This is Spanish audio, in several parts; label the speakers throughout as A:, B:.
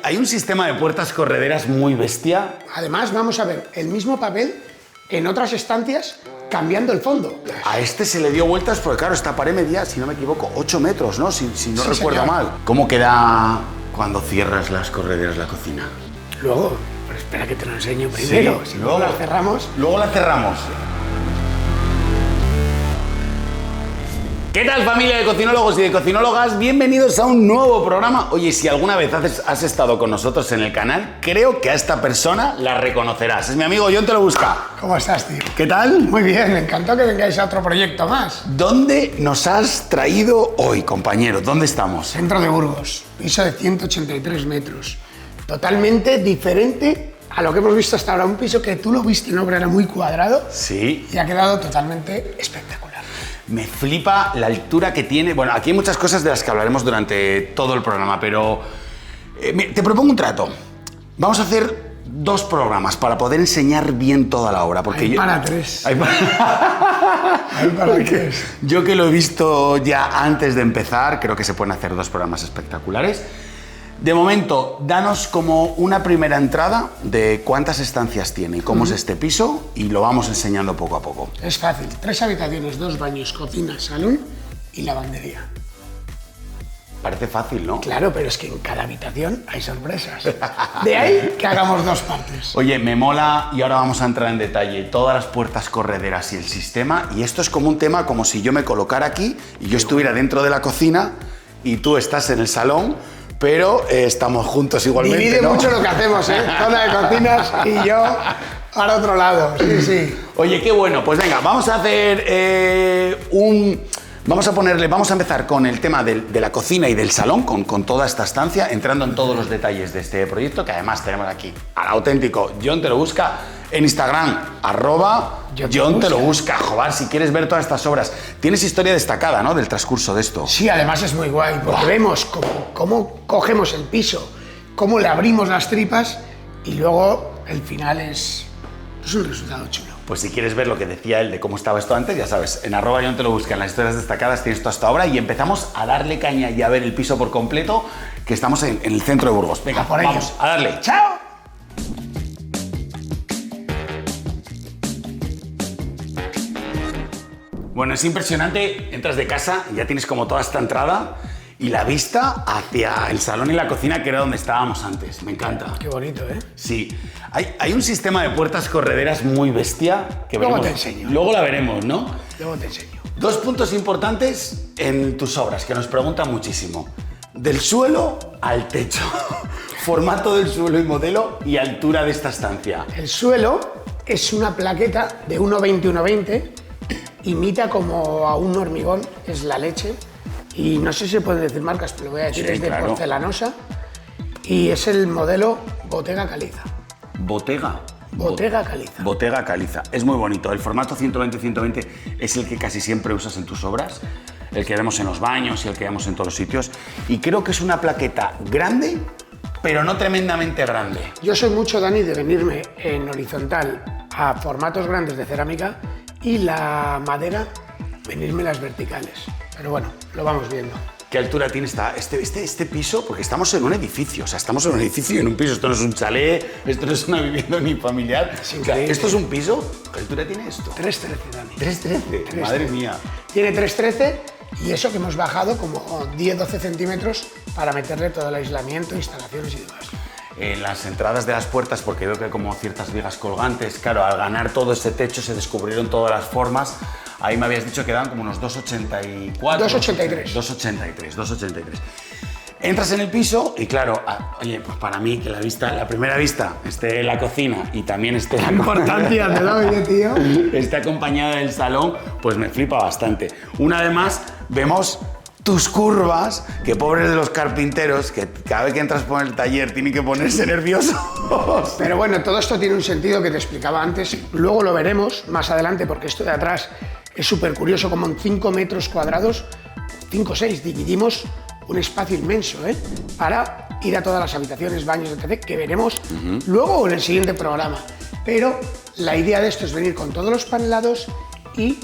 A: Hay un sistema de puertas correderas muy bestia.
B: Además, vamos a ver el mismo papel en otras estancias cambiando el fondo.
A: A este se le dio vueltas porque, claro, esta pared medía, si no me equivoco, 8 metros, ¿no? Si no
B: Sí,
A: recuerdo
B: señor.
A: mal. ¿Cómo queda cuando cierras las correderas la cocina?
B: Luego, pero espera que te lo enseño primero.
A: Sí,
B: si luego las cerramos.
A: Luego la cerramos. ¿Qué tal, familia de cocinólogos y de cocinólogas? Bienvenidos a un nuevo programa. Oye, si alguna vez has estado con nosotros en el canal, creo que a esta persona la reconocerás. Es mi amigo Jon Te Lo Busca.
B: ¿Cómo estás, tío?
A: ¿Qué tal?
B: Muy bien, me encantó que vengáis a otro proyecto más.
A: ¿Dónde nos has traído hoy, compañero? ¿Dónde estamos?
B: Centro de Burgos, piso de 183 metros. Totalmente diferente a lo que hemos visto hasta ahora. Un piso que tú lo viste en obra, era muy cuadrado
A: Sí.
B: y ha quedado totalmente espectacular.
A: Me flipa la altura que tiene. Bueno, aquí hay muchas cosas de las que hablaremos durante todo el programa, pero te propongo un trato. Vamos a hacer 2 programas para poder enseñar bien toda la obra. Porque
B: Hay para 3.
A: Hay
B: Hay para 3.
A: Yo que lo he visto ya antes de empezar, creo que se pueden hacer 2 programas espectaculares. De momento, danos como una primera entrada de cuántas estancias tiene y cómo es este piso y lo vamos enseñando poco a poco.
B: Es fácil, 3 habitaciones, 2 baños, cocina, salón y lavandería.
A: Parece fácil, ¿no?
B: Claro, pero es que en cada habitación hay sorpresas. De ahí que hagamos 2 partes.
A: Oye, me mola, y ahora vamos a entrar en detalle, todas las puertas correderas y el sistema, y esto es como un tema como si yo me colocara aquí y yo estuviera dentro de la cocina y tú estás en el salón, pero estamos juntos igualmente,
B: Divide
A: ¿no?
B: mucho lo que hacemos, ¿eh? Zona de cocinas y yo al otro lado. Sí, sí.
A: Oye, qué bueno, pues venga, vamos a hacer Vamos a empezar con el tema de la cocina y del salón, con toda esta estancia, entrando en todos los detalles de este proyecto, que además tenemos aquí al auténtico Jon Te Lo Busca en Instagram, @Jon Te Lo Busca. Joder, si quieres ver todas estas obras. Tienes historia destacada, ¿no?, del transcurso de esto.
B: Sí, además es muy guay, porque vemos cómo cogemos el piso, cómo le abrimos las tripas y luego el final es un resultado chulo.
A: Pues si quieres ver lo que decía él de cómo estaba esto antes, ya sabes, en @Jon Te Lo Busca, en las historias destacadas tienes toda esta obra y empezamos a darle caña y a ver el piso por completo, que estamos en el centro de Burgos. Venga,
B: A por ello.
A: vamos a darle.
B: ¡Chao!
A: Bueno, es impresionante, entras de casa y ya tienes como toda esta entrada y la vista hacia el salón y la cocina, que era donde estábamos antes. Me encanta.
B: Qué bonito, ¿eh?
A: Sí. Hay un sistema de puertas correderas muy bestia que
B: Luego
A: veremos.
B: te enseño.
A: Luego la veremos, ¿no?
B: Luego te enseño.
A: 2 puntos importantes en tus obras que nos preguntan muchísimo. Del suelo al techo. Formato del suelo y modelo y altura de esta estancia.
B: El suelo es una plaqueta de 1,20 imita como a un hormigón, es la leche. Y no sé si se pueden decir marcas, pero lo voy a decir,
A: Sí,
B: es de
A: claro.
B: porcelanosa. Y es el modelo Bottega Caliza.
A: Bottega.
B: Bottega Caliza.
A: Bottega Caliza. Es muy bonito. El formato 120-120 es el que casi siempre usas en tus obras, el que vemos en los baños y el que vemos en todos los sitios. Y creo que es una plaqueta grande, pero no tremendamente grande.
B: Yo soy mucho, Dani, de venirme en horizontal a formatos grandes de cerámica y la madera, venirme las verticales. Pero bueno, lo vamos viendo.
A: ¿Qué altura tiene este piso? Porque estamos en un edificio, o sea, estamos en un edificio y en un piso. Esto no es un chalet, esto no es una vivienda ni familiar.
B: Es
A: O sea,
B: increíble.
A: ¿esto es un piso? ¿Qué altura tiene esto?
B: 3,13, Dani.
A: 3,13. Madre mía.
B: Tiene 3,13 y eso que hemos bajado como 10-12 centímetros para meterle todo el aislamiento, instalaciones y demás.
A: En las entradas de las puertas, porque veo que hay como ciertas vigas colgantes, claro, al ganar todo ese techo se descubrieron todas las formas. Ahí me habías dicho que daban como unos 2,84.
B: 2,83.
A: 2,83. Entras en el piso y claro, oye, pues para mí que la primera vista esté la cocina y también esté la
B: Importancia te doy, tío.
A: esté acompañada del salón, pues me flipa bastante. Una vez más, vemos tus curvas, que pobres de los carpinteros, que cada vez que entras por el taller tienen que ponerse nerviosos.
B: Pero bueno, todo esto tiene un sentido que te explicaba antes. Luego lo veremos más adelante, porque esto de atrás es súper curioso, como en 5 metros cuadrados, 5 o 6, dividimos un espacio inmenso, ¿eh? Para ir a todas las habitaciones, baños, etc., que veremos luego en el siguiente programa. Pero la idea de esto es venir con todos los panelados y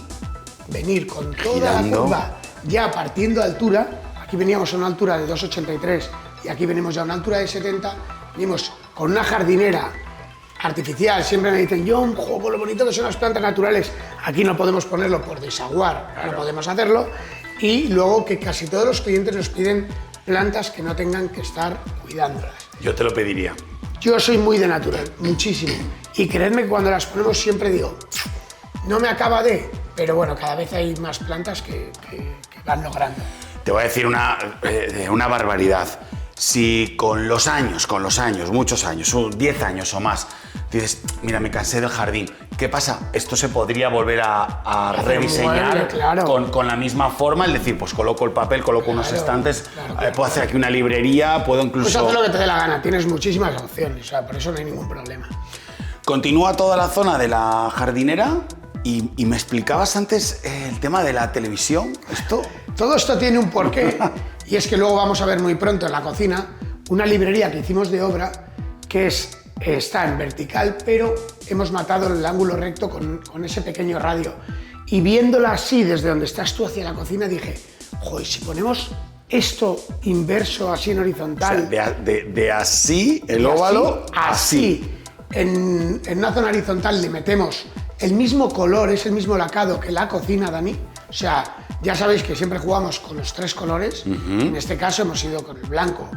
B: venir con toda
A: Girando.
B: la curva ya partiendo de altura. Aquí veníamos a una altura de 2,83 y aquí venimos ya a una altura de 70, venimos con una jardinera artificial. Siempre me dicen, John, con lo bonito que son las plantas naturales, aquí no podemos ponerlo por desaguar, claro. No podemos hacerlo, y luego que casi todos los clientes nos piden plantas que no tengan que estar cuidándolas.
A: Yo te lo pediría.
B: Yo soy muy de natural, muchísimo, y creedme que cuando las ponemos siempre digo, no me acaba de, pero bueno, cada vez hay más plantas que van logrando.
A: Te voy a decir una barbaridad. Si con los años, muchos años, 10 años o más, dices, mira, me cansé del jardín, ¿qué pasa? Esto se podría volver a rediseñar
B: mueble, claro.
A: con la misma forma, es decir, pues coloco el papel, coloco unos estantes, puedo hacer aquí una librería, puedo incluso...
B: Pues haz lo que te dé la gana, tienes muchísimas opciones, o sea, por eso no hay ningún problema.
A: Continúa toda la zona de la jardinera y me explicabas antes el tema de la televisión.
B: Todo esto tiene un porqué, y es que luego vamos a ver muy pronto en la cocina una librería que hicimos de obra que está en vertical, pero hemos matado el ángulo recto con ese pequeño radio. Y viéndola así, desde donde estás tú hacia la cocina, dije, joder, si ponemos esto inverso, así en horizontal...
A: O sea, de así, el óvalo, así.
B: En una zona horizontal le metemos el mismo color, es el mismo lacado que la cocina, Dani. O sea, ya sabéis que siempre jugamos con los 3 colores. En este caso hemos ido con el blanco,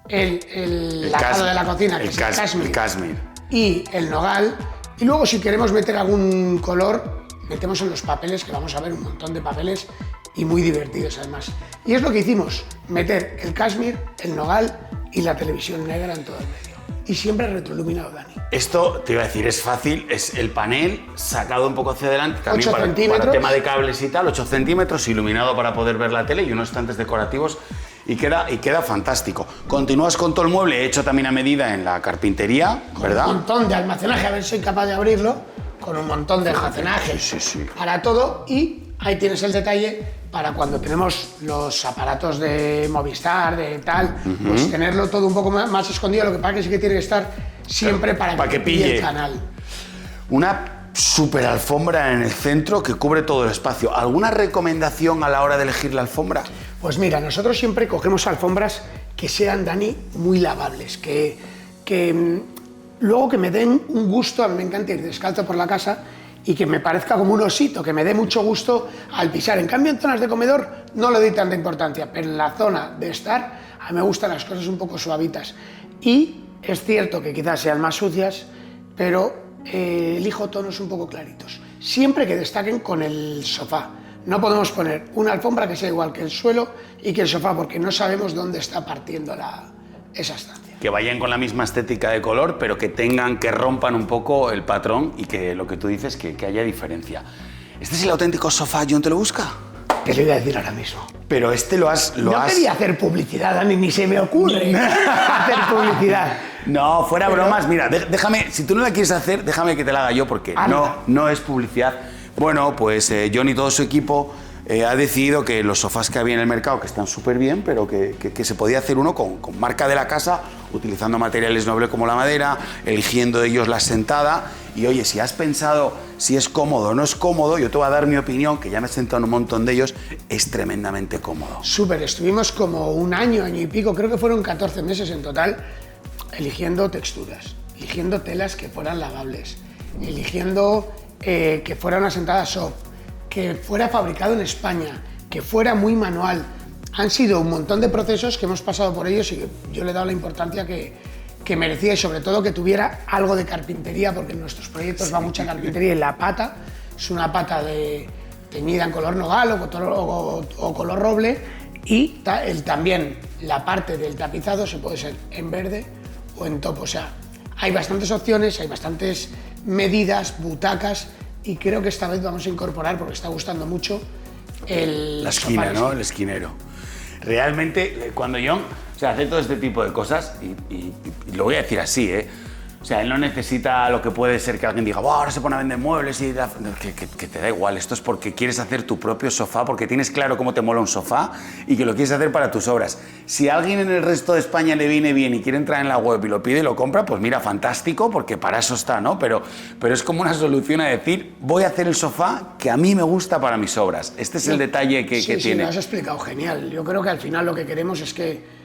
B: el lacado de la cocina, que es el cashmere, y el nogal. Y luego, si queremos meter algún color, metemos en los papeles, que vamos a ver un montón de papeles y muy divertidos además. Y es lo que hicimos, meter el cashmere, el nogal y la televisión negra en todo el medio. Y siempre retroiluminado, Dani.
A: Esto, te iba a decir, es fácil, es el panel sacado un poco hacia adelante, también
B: 8 centímetros.
A: Para el tema de cables y tal, 8 centímetros, iluminado para poder ver la tele y unos estantes decorativos y queda fantástico. Continúas con todo el mueble, hecho también a medida en la carpintería, ¿verdad?
B: Con un montón de almacenaje, a ver si soy capaz de abrirlo, con un montón de almacenaje para todo, y ahí tienes el detalle para cuando tenemos los aparatos de Movistar, de tal, pues tenerlo todo un poco más escondido. Lo que pasa es que sí que tiene que estar siempre para que pille el canal.
A: Una super alfombra en el centro que cubre todo el espacio. ¿Alguna recomendación a la hora de elegir la alfombra?
B: Pues mira, nosotros siempre cogemos alfombras que sean, Dani, muy lavables, que luego que me den un gusto. A mí me encanta ir descalzo por la casa y que me parezca como un osito, que me dé mucho gusto al pisar. En cambio, en zonas de comedor no le doy tanta importancia, pero en la zona de estar, a mí me gustan las cosas un poco suavitas. Y es cierto que quizás sean más sucias, pero elijo tonos un poco claritos. Siempre que destaquen con el sofá. No podemos poner una alfombra que sea igual que el suelo y que el sofá, porque no sabemos dónde está partiendo esa estancia.
A: Que vayan con la misma estética de color, pero que rompan un poco el patrón y que lo que tú dices, que haya diferencia. ¿Este es el auténtico sofá John Te Lo Busca?
B: Te lo iba a decir ahora mismo.
A: Pero
B: No quería hacer publicidad, Dani, ni se me ocurre hacer publicidad.
A: No, fuera bromas, mira, déjame, si tú no la quieres hacer, déjame que te la haga yo, porque no es publicidad. Bueno, pues John y todo su equipo ha decidido que los sofás que había en el mercado, que están súper bien, pero que se podía hacer uno con marca de la casa, utilizando materiales nobles como la madera, eligiendo de ellos la sentada. Y oye, si has pensado si es cómodo o no es cómodo, yo te voy a dar mi opinión, que ya me he sentado en un montón de ellos, es tremendamente cómodo.
B: Súper, estuvimos como un año y pico, creo que fueron 14 meses en total, eligiendo texturas, eligiendo telas que fueran lavables, eligiendo que fuera una sentada soft, que fuera fabricado en España, que fuera muy manual. Han sido un montón de procesos que hemos pasado por ellos y que yo le he dado la importancia que merecía, y sobre todo que tuviera algo de carpintería, porque en nuestros proyectos va mucha carpintería. Y la pata es una pata teñida en color nogal o color roble, y también la parte del tapizado se puede ser en verde o en topo. O sea, hay bastantes opciones, hay bastantes medidas, butacas, y creo que esta vez vamos a incorporar, porque está gustando mucho,
A: la esquina, ¿no? El esquinero. Realmente, cuando John hace todo este tipo de cosas, y lo voy a decir así, o sea, él no necesita lo que puede ser que alguien diga, wow, ahora se pone a vender muebles y que te da igual. Esto es porque quieres hacer tu propio sofá, porque tienes claro cómo te mola un sofá y que lo quieres hacer para tus obras. Si a alguien en el resto de España le viene bien y quiere entrar en la web y lo pide y lo compra, pues mira, fantástico, porque para eso está, ¿no? Pero es como una solución a decir, voy a hacer el sofá que a mí me gusta para mis obras. Este es el detalle que tiene.
B: Sí, lo has explicado genial. Yo creo que al final lo que queremos es que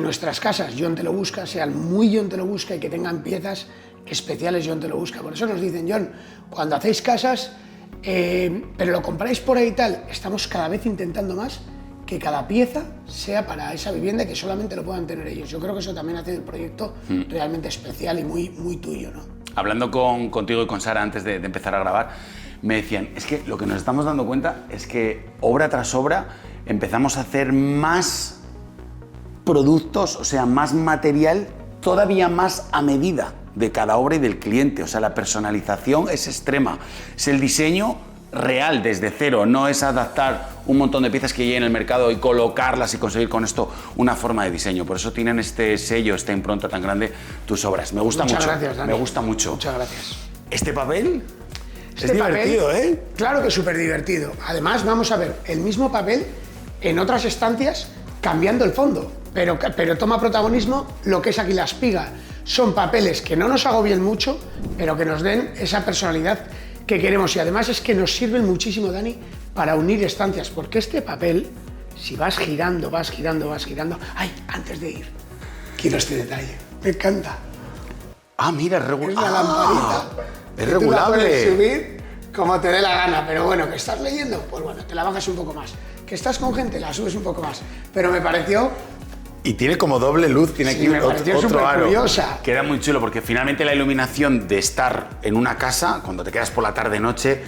B: nuestras casas John Te Lo Busca sean muy John Te Lo Busca y que tengan piezas especiales John Te Lo Busca. Por eso nos dicen, John, cuando hacéis casas, pero lo compráis por ahí y tal, estamos cada vez intentando más que cada pieza sea para esa vivienda y que solamente lo puedan tener ellos. Yo creo que eso también hace el proyecto realmente especial y muy, muy tuyo, ¿no?
A: Hablando contigo y con Sara antes de empezar a grabar, me decían, es que lo que nos estamos dando cuenta es que obra tras obra empezamos a hacer más productos, o sea, más material, todavía más a medida de cada obra y del cliente. O sea, la personalización es extrema. Es el diseño real, desde cero. No es adaptar un montón de piezas que hay en el mercado y colocarlas y conseguir con esto una forma de diseño. Por eso tienen este sello, esta impronta tan grande tus obras. Me gusta mucho.
B: Muchas gracias, Dani.
A: Me gusta mucho.
B: Muchas gracias.
A: ¿Este papel?
B: Este
A: es divertido,
B: papel,
A: ¿eh?
B: Claro que es súper divertido. Además, vamos a ver el mismo papel en otras estancias cambiando el fondo, pero toma protagonismo lo que es aquí la espiga. Son papeles que no nos agobien mucho, pero que nos den esa personalidad que queremos. Y además es que nos sirven muchísimo, Dani, para unir estancias, porque este papel, si vas girando, vas girando, vas girando... ¡Ay! Antes de ir, quiero este detalle. Me encanta.
A: Ah, mira, es regulable.
B: Es la lamparita.
A: Es
B: que tú la puedes
A: regulable.
B: subir como te dé la gana, pero bueno, que estás leyendo, pues bueno, te la bajas un poco más. Que estás con gente, la subes un poco más. Pero me pareció...
A: Y tiene como doble luz, tiene
B: Sí,
A: aquí
B: me pareció
A: otro aro.
B: supercuriosa.
A: Queda muy chulo porque finalmente la iluminación de estar en una casa, cuando te quedas por la tarde-noche,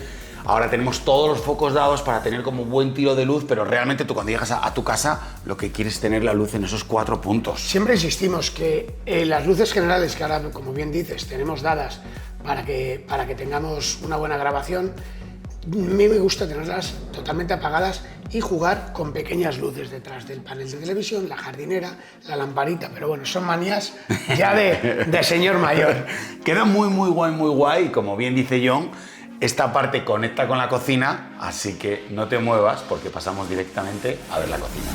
A: ahora tenemos todos los focos dados para tener como buen tiro de luz, pero realmente tú cuando llegas a tu casa lo que quieres es tener la luz en esos 4 puntos.
B: Siempre insistimos que las luces generales que ahora, como bien dices, tenemos dadas para que tengamos una buena grabación, a mí me gusta tenerlas totalmente apagadas y jugar con pequeñas luces detrás del panel de televisión, la jardinera, la lamparita, pero bueno, son manías ya de señor mayor.
A: Queda muy guay, y como bien dice John, esta parte conecta con la cocina, así que no te muevas porque pasamos directamente a ver la cocina.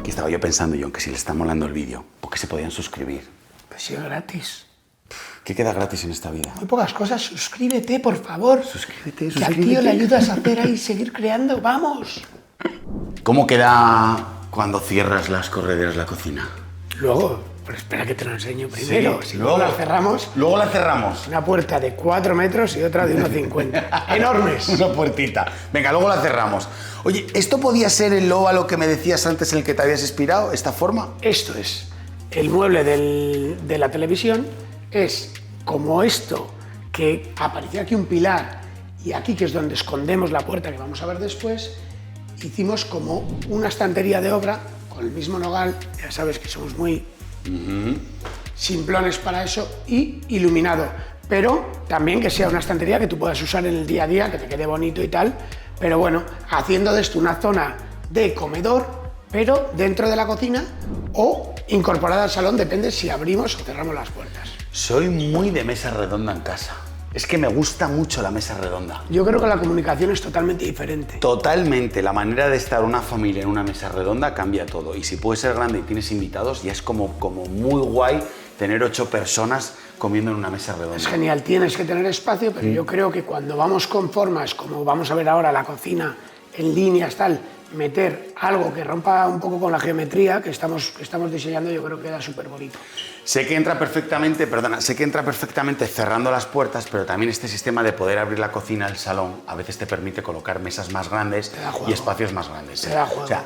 A: Que estaba yo pensando, John, que si le está molando el vídeo, ¿por qué se podían suscribir?
B: Pues sí, es gratis.
A: ¿Qué queda gratis en esta vida?
B: Muy pocas cosas, suscríbete, por favor.
A: Suscríbete,
B: Que al tío le ayudas a hacer ahí, seguir creando, vamos.
A: ¿Cómo queda cuando cierras las correderas la cocina?
B: Luego, pero espera que te lo enseño primero.
A: Sí,
B: si luego las cerramos,
A: Luego la cerramos.
B: una puerta de 4 metros y otra de 1,50. Enormes.
A: Una puertita. Venga, luego la cerramos. Oye, ¿esto podía ser el óvalo que me decías antes en el que te habías inspirado? ¿Esta forma?
B: Esto es el mueble de la televisión, es como esto, que aparecía aquí un pilar y aquí, que es donde escondemos la puerta que vamos a ver después, hicimos como una estantería de obra con el mismo nogal, ya sabes que somos muy simplones para eso, y iluminado, pero también que sea una estantería que tú puedas usar en el día a día, que te quede bonito y tal, pero bueno, haciendo de esto una zona de comedor, pero dentro de la cocina o incorporada al salón, depende si abrimos o cerramos las puertas.
A: Soy muy de mesa redonda en casa. Es que me gusta mucho la mesa redonda.
B: Yo creo que la comunicación es totalmente diferente.
A: Totalmente, la manera de estar una familia en una mesa redonda cambia todo. Y si puede ser grande y tienes invitados, ya es como muy guay tener 8 personas comiendo en una mesa redonda.
B: Es genial, tienes que tener espacio, pero yo creo que cuando vamos con formas, como vamos a ver ahora la cocina en líneas, tal, meter algo que rompa un poco con la geometría que estamos diseñando, yo creo que queda súper bonito.
A: Sé que entra perfectamente cerrando las puertas, pero también este sistema de poder abrir la cocina al salón a veces te permite colocar mesas más grandes y espacios más grandes.
B: Te da juego.
A: O sea,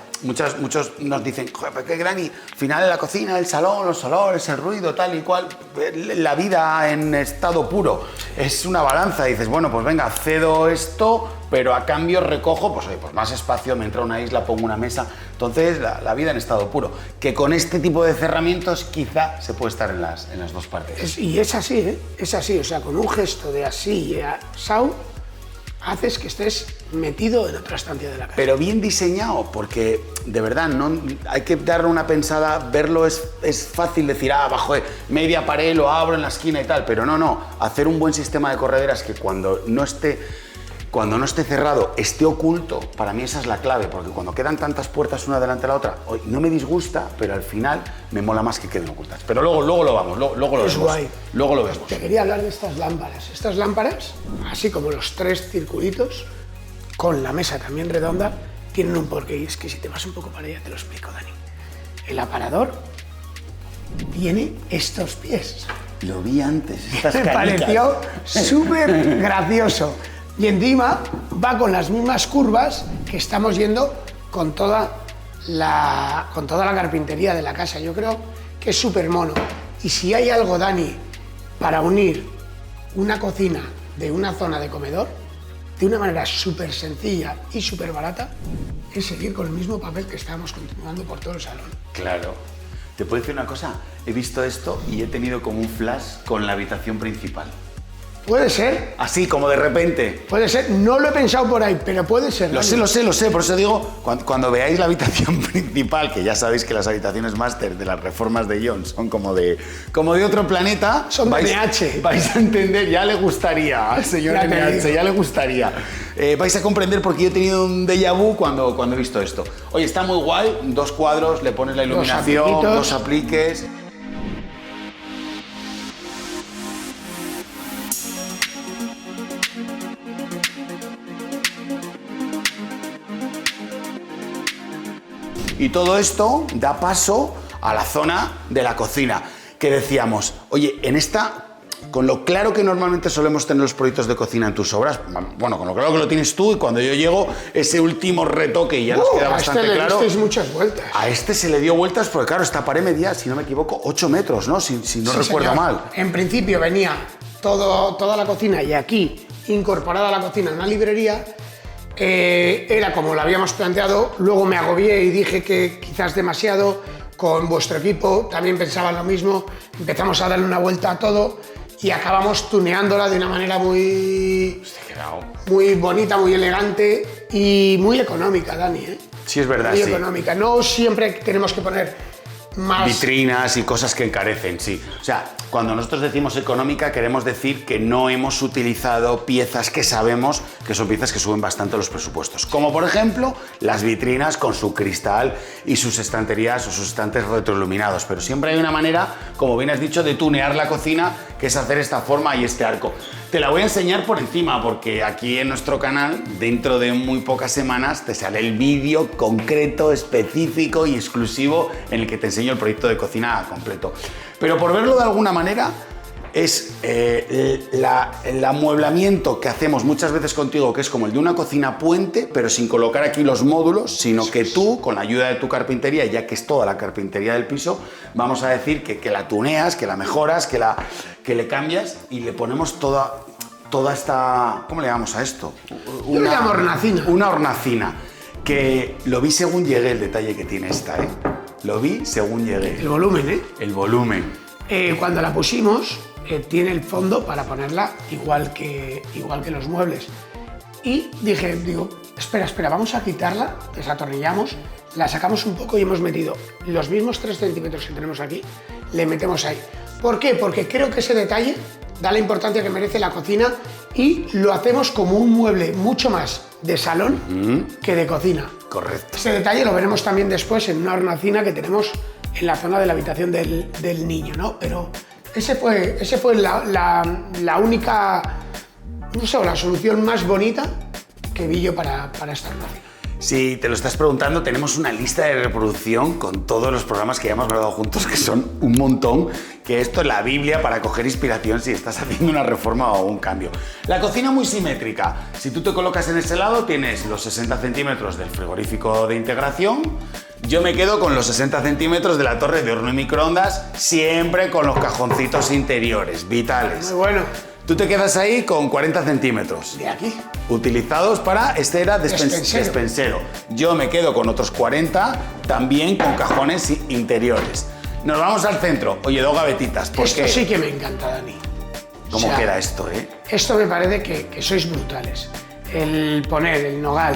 A: muchos nos dicen, joder, pero qué gran, y al final en la cocina, el salón, los olores, el ruido, tal y cual, la vida en estado puro es una balanza. Dices, bueno, pues venga, cedo esto, pero a cambio recojo, pues oye, pues más espacio, me entra una isla, pongo una mesa. Entonces, la vida en estado puro. Que con este tipo de cerramientos quizá se puede estar en las dos partes.
B: Y es así, ¿eh? Es así, o sea, con un gesto de así y asau, haces que estés metido en otra estancia de la casa.
A: Pero bien diseñado, porque de verdad no hay que darle una pensada, verlo es fácil decir, bajo media pared lo abro en la esquina y tal, pero no, hacer un buen sistema de correderas que cuando no esté cuando no esté cerrado, esté oculto, para mí esa es la clave, porque cuando quedan tantas puertas una delante de la otra, no me disgusta, pero al final me mola más que queden ocultas. Pero luego lo vamos, luego lo vemos.
B: Guay.
A: Luego lo vemos.
B: Te quería hablar de estas lámparas. Estas lámparas, así como los 3 circulitos, con la mesa también redonda, tienen un porqué. Y es que si te vas un poco para allá, te lo explico, Dani. El aparador tiene estos pies.
A: Lo vi antes, estas
B: Me
A: canicas.
B: pareció súper gracioso. Y encima va con las mismas curvas que estamos yendo con toda la carpintería de la casa. Yo creo que es súper mono. Y si hay algo, Dani, para unir una cocina de una zona de comedor, de una manera súper sencilla y súper barata, es seguir con el mismo papel que estábamos continuando por todo el salón.
A: Claro. ¿Te puedo decir una cosa? He visto esto y he tenido como un flash con la habitación principal.
B: Puede ser,
A: Así, como de repente.
B: no lo he pensado por ahí, pero puede ser.
A: Lo
B: Dani.
A: sé, por eso digo, cuando veáis la habitación principal, que ya sabéis que las habitaciones máster de las reformas de Ion son como de otro planeta,
B: Son de NH.
A: vais a entender, ya le gustaría al señor
B: Ya te
A: NH,
B: digo.
A: ya le gustaría. Vais a comprender porque yo he tenido un déjà vu cuando he visto esto. Oye, está muy guay, 2 cuadros, le pones la iluminación,
B: apliquitos.
A: 2 apliques. Y todo esto da paso a la zona de la cocina, que decíamos, oye, en esta, con lo claro que normalmente solemos tener los proyectos de cocina en tus obras, bueno, con lo claro que lo tienes tú, y cuando yo llego, ese último retoque y ya nos queda bastante
B: le
A: claro.
B: disteis muchas vueltas.
A: A este se le dio vueltas porque, claro, esta pared medía, si no me equivoco, 8 metros, ¿no? Si no
B: Sí,
A: recuerdo
B: señor.
A: mal.
B: En principio venía toda la cocina y aquí incorporada a la cocina una librería. Era como lo habíamos planteado, luego me agobié y dije que quizás demasiado. Con vuestro equipo también pensaban lo mismo, empezamos a darle una vuelta a todo y acabamos tuneándola de una manera muy bonita, muy elegante y muy económica, Dani, ¿eh?
A: Sí, es verdad,
B: Muy
A: sí.
B: económica. No siempre tenemos que poner más
A: Vitrinas y cosas que encarecen, sí. O sea, cuando nosotros decimos económica, queremos decir que no hemos utilizado piezas que sabemos que son piezas que suben bastante los presupuestos. Como por ejemplo, las vitrinas con su cristal y sus estanterías o sus estantes retroiluminados. Pero siempre hay una manera, como bien has dicho, de tunear la cocina, que es hacer esta forma y este arco. Te la voy a enseñar por encima, porque aquí en nuestro canal, dentro de muy pocas semanas, te sale el vídeo concreto, específico y exclusivo en el que te enseño el proyecto de cocina completo. Pero por verlo de alguna manera, es el amueblamiento que hacemos muchas veces contigo, que es como el de una cocina puente, pero sin colocar aquí los módulos, sino que tú, con la ayuda de tu carpintería, ya que es toda la carpintería del piso, vamos a decir que la tuneas, que la mejoras, que le cambias y le ponemos toda esta... ¿Cómo le llamamos a esto?
B: Yo le llamo hornacina.
A: Una hornacina, que lo vi según llegué el detalle que tiene esta, ¿eh? Lo vi según llegué.
B: el volumen, ¿eh?
A: El volumen.
B: Cuando la pusimos, tiene el fondo para ponerla igual que los muebles. Y digo, espera, vamos a quitarla, desatornillamos, la sacamos un poco y hemos metido los mismos 3 centímetros que tenemos aquí, le metemos ahí. ¿Por qué? Porque creo que ese detalle da la importancia que merece la cocina y lo hacemos como un mueble mucho más de salón que de cocina.
A: Correcto.
B: Ese detalle lo veremos también después en una hornacina que tenemos en la zona de la habitación del niño, ¿no? Pero ese fue la única, no sé, la solución más bonita que vi yo para esta hornacina.
A: Si te lo estás preguntando, tenemos una lista de reproducción con todos los programas que ya hemos grabado juntos, que son un montón, que esto es la Biblia para coger inspiración si estás haciendo una reforma o un cambio. La cocina muy simétrica. Si tú te colocas en ese lado, tienes los 60 centímetros del frigorífico de integración. Yo me quedo con los 60 centímetros de la torre de horno y microondas, siempre con los cajoncitos interiores, vitales.
B: Muy bueno.
A: Tú te quedas ahí con 40 centímetros.
B: De aquí.
A: Utilizados para, este era despensero. Yo me quedo con otros 40, también con cajones interiores. Nos vamos al centro. Oye, 2 gavetitas. ¿Por
B: Esto
A: qué?
B: sí que me encanta, Dani.
A: ¿Cómo
B: O sea,
A: queda esto, eh?
B: Esto me parece que sois brutales. El poner el nogal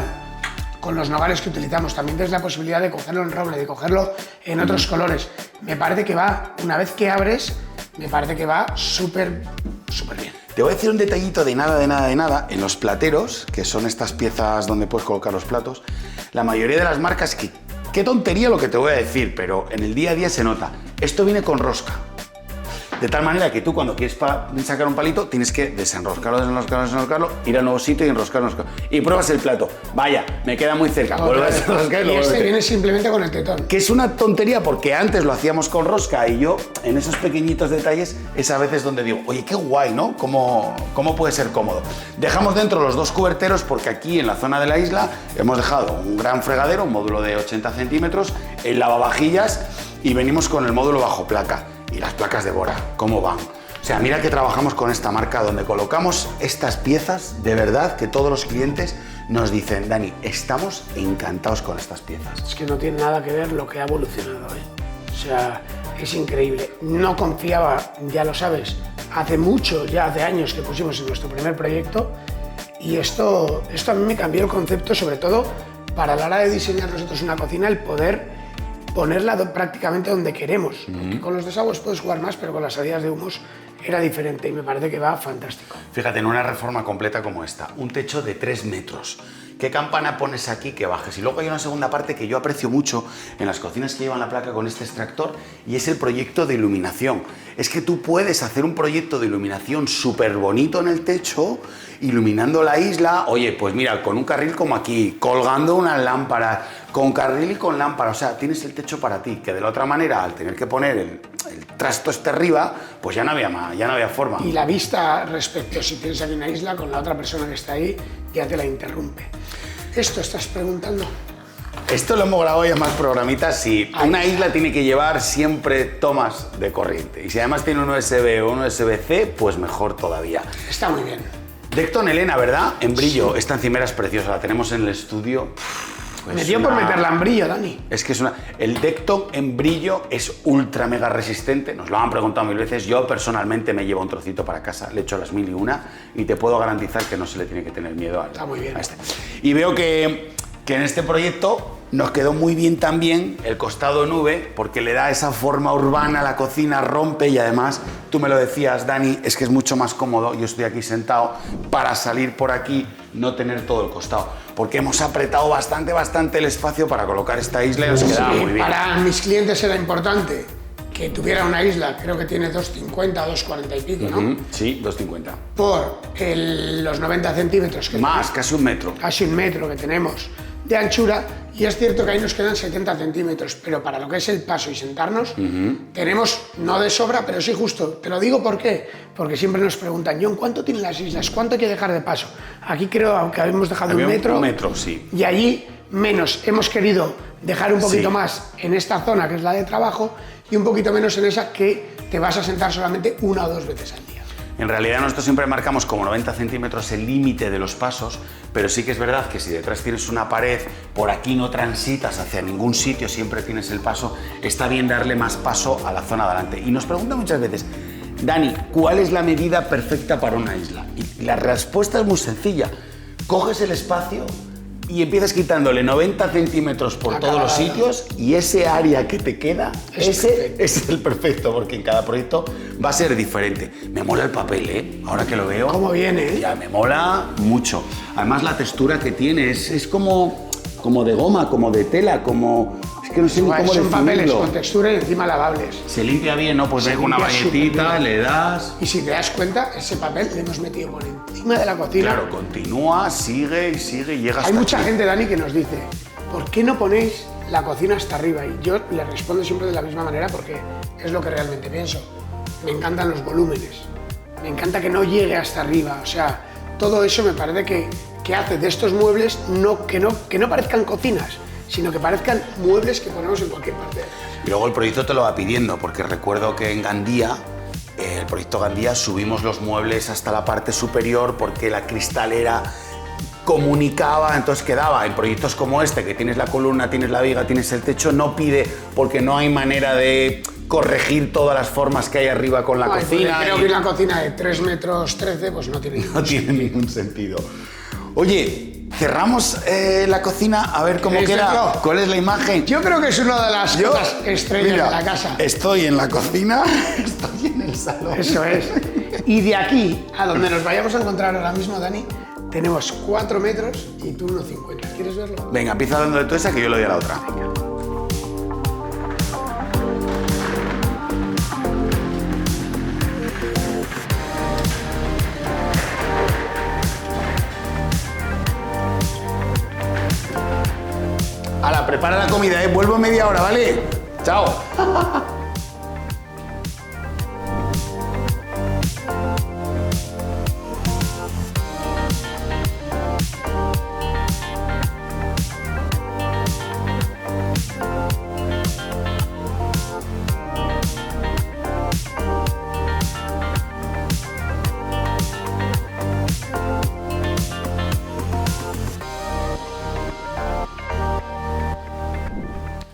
B: con los nogales que utilizamos, también tienes la posibilidad de cogerlo en roble, de cogerlo en otros colores. Me parece que va, una vez que abres, me parece que va súper bien.
A: Te voy a decir un detallito de nada, de nada, de nada. En los plateros, que son estas piezas donde puedes colocar los platos, la mayoría de las marcas, qué tontería lo que te voy a decir, pero en el día a día se nota. Esto viene con rosca. De tal manera que tú cuando quieres sacar un palito tienes que desenroscarlo, ir al nuevo sitio y enroscarlo. Y pruebas el plato. Vaya, me queda muy cerca. Vuelvo a desenroscar
B: y este viene simplemente con el tetón.
A: Que es una tontería porque antes lo hacíamos con rosca y yo en esos pequeñitos detalles es a veces donde digo, oye, qué guay, ¿no? ¿Cómo puede ser cómodo? Dejamos dentro los dos cuberteros porque aquí en la zona de la isla hemos dejado un gran fregadero, un módulo de 80 centímetros, el lavavajillas y venimos con el módulo bajo placa. Y las placas de Bora, ¿cómo van? O sea, mira que trabajamos con esta marca donde colocamos estas piezas, de verdad que todos los clientes nos dicen, Dani, estamos encantados con estas piezas.
B: Es que no tiene nada que ver lo que ha evolucionado, ¿eh? O sea, es increíble. No confiaba, ya lo sabes, hace mucho, ya hace años que pusimos en nuestro primer proyecto y esto a mí me cambió el concepto, sobre todo para la hora de diseñar nosotros una cocina, el poder ponerla prácticamente donde queremos. Porque con los desagües puedes jugar más, pero con las salidas de humos era diferente y me parece que va fantástico.
A: Fíjate, en una reforma completa como esta, un techo de 3 metros. ¿Qué campana pones aquí que bajes? Y luego hay una segunda parte que yo aprecio mucho en las cocinas que llevan la placa con este extractor y es el proyecto de iluminación. Es que tú puedes hacer un proyecto de iluminación súper bonito en el techo, iluminando la isla, oye, pues mira, con un carril como aquí, colgando unas lámparas, con carril y con lámpara, o sea, tienes el techo para ti, que de la otra manera, al tener que poner el trasto este arriba, pues ya no había forma.
B: Y la vista respecto, si tienes aquí una isla, con la otra persona que está ahí, ya te la interrumpe. ¿Esto estás preguntando?
A: Esto lo hemos grabado ya más programitas. Si una isla tiene que llevar siempre tomas de corriente y si además tiene un USB o un USB-C, pues mejor todavía.
B: Está muy bien.
A: Decton Elena, ¿verdad? En brillo. Sí. Esta encimera es preciosa, la tenemos en el estudio.
B: Pues me dio por meterla en brillo, Dani.
A: Es que el Decton en brillo es ultra mega resistente, nos lo han preguntado 1000 veces, yo personalmente me llevo un trocito para casa, le echo las 1000 y una y te puedo garantizar que no se le tiene que tener miedo
B: Está muy bien.
A: a este. Y veo que en este proyecto nos quedó muy bien también el costado nube porque le da esa forma urbana a la cocina, rompe y además, tú me lo decías, Dani, es que es mucho más cómodo, yo estoy aquí sentado, para salir por aquí, no tener todo el costado, porque hemos apretado bastante el espacio para colocar esta isla y nos quedaba muy bien.
B: Para mis clientes era importante que tuviera una isla, creo que tiene 2,50 o 2,40 y pico, ¿no?
A: Sí, 2,50.
B: Por los 90 centímetros que
A: más, casi un metro.
B: Casi un metro que tenemos de anchura, y es cierto que ahí nos quedan 70 centímetros, pero para lo que es el paso y sentarnos, tenemos, no de sobra, pero sí justo. Te lo digo ¿por qué? Porque siempre nos preguntan, John, ¿cuánto tienen las islas? ¿Cuánto hay que dejar de paso? Aquí creo, aunque habíamos dejado un metro.
A: Un metro, sí.
B: Y allí menos. Hemos querido dejar un poquito más en esta zona, que es la de trabajo, y un poquito menos en esa que te vas a sentar solamente 1 o 2 veces al día.
A: En realidad nosotros siempre marcamos como 90 centímetros el límite de los pasos, pero sí que es verdad que si detrás tienes una pared, por aquí no transitas hacia ningún sitio, siempre tienes el paso, está bien darle más paso a la zona de adelante. Y nos preguntan muchas veces, Dani, ¿cuál es la medida perfecta para una isla? Y la respuesta es muy sencilla, coges el espacio y empiezas quitándole 90 centímetros por todos los sitios y ese área que te queda, ese es el perfecto, porque en cada proyecto va a ser diferente. Me mola el papel, ¿eh? Ahora que lo veo.
B: ¿Cómo viene?
A: Ya, me mola mucho. Además la textura que tiene es como de goma, como de tela, como... Es que no sé ni cómo definirlo.
B: Son papeles con textura y encima lavables.
A: Se limpia bien, ¿no? Pues ves una valletita, le das...
B: Y si te das cuenta, ese papel le hemos metido por encima de la cocina.
A: Claro, continúa, sigue y sigue y llega hasta
B: Hay mucha
A: aquí.
B: gente, Dani, que nos dice, ¿por qué no ponéis la cocina hasta arriba? Y yo le respondo siempre de la misma manera porque es lo que realmente pienso. Me encantan los volúmenes, me encanta que no llegue hasta arriba, o sea, todo eso me parece que hace de estos muebles que no parezcan cocinas, sino que parezcan muebles que ponemos en cualquier parte.
A: Y luego el proyecto te lo va pidiendo, porque recuerdo que en Gandía, el proyecto Gandía, subimos los muebles hasta la parte superior porque la cristalera comunicaba, entonces quedaba. En proyectos como este, que tienes la columna, tienes la viga, tienes el techo, no pide porque no hay manera de corregir todas las formas que hay arriba con la cocina.
B: Creo que una cocina de 3 metros 13 pues no tiene
A: ningún sentido. Oye, cerramos la cocina a ver cómo queda. ¿Cuál es la imagen?
B: Yo creo que es una de las cosas estrellas de la casa.
A: Estoy en la cocina, estoy en el salón.
B: Eso es. Y de aquí a donde nos vayamos a encontrar ahora mismo, Dani, tenemos 4 metros y tú 1,50. ¿Quieres verlo?
A: Venga, empieza dándole tú esa que yo le doy a la otra. Hala, prepara la comida, vuelvo en media hora, ¿vale? Chao.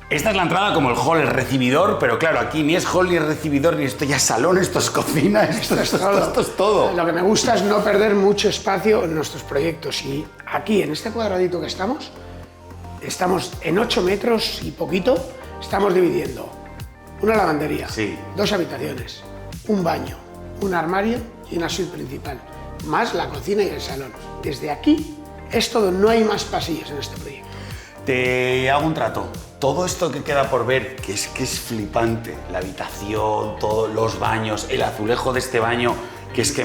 A: Esta es la entrada como el hall, el recibidor, pero claro, aquí ni es hall ni es recibidor, ni esto ya es salón, esto es cocina, esto es todo.
B: Lo que me gusta es no perder mucho espacio en nuestros proyectos. Y aquí, en este cuadradito que estamos en 8 metros y poquito, estamos dividiendo una lavandería,
A: Sí.
B: 2 habitaciones, un baño, un armario y una suite principal, más la cocina y el salón. Desde aquí es todo, no hay más pasillos en este proyecto.
A: Te hago un trato. Todo esto que queda por ver, que es flipante, la habitación, todos los baños, el azulejo de este baño, que es que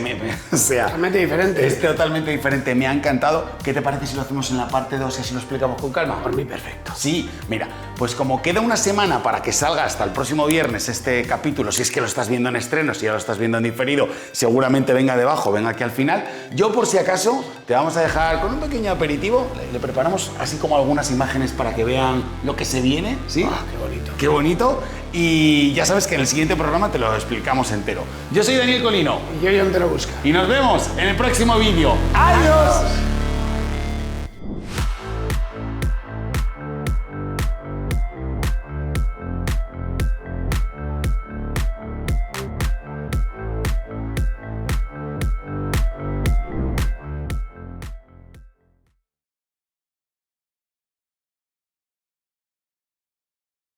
A: o sea,
B: Totalmente diferente.
A: es totalmente diferente, me ha encantado. ¿Qué te parece si lo hacemos en la parte 2 y así lo explicamos con calma?
B: Por mí, perfecto.
A: Sí, mira, pues como queda una semana para que salga hasta el próximo viernes este capítulo, si es que lo estás viendo en estreno, si ya lo estás viendo en diferido, seguramente venga debajo, venga aquí al final. Yo, por si acaso, te vamos a dejar con un pequeño aperitivo, le preparamos así como algunas imágenes para que vean lo que se viene, ¿sí?
B: Ah, qué bonito.
A: Qué bonito. Y ya sabes que en el siguiente programa te lo explicamos entero. Yo soy Daniel Colino
B: Y yo te lo busco.
A: y nos vemos en el próximo vídeo. ¡Adiós!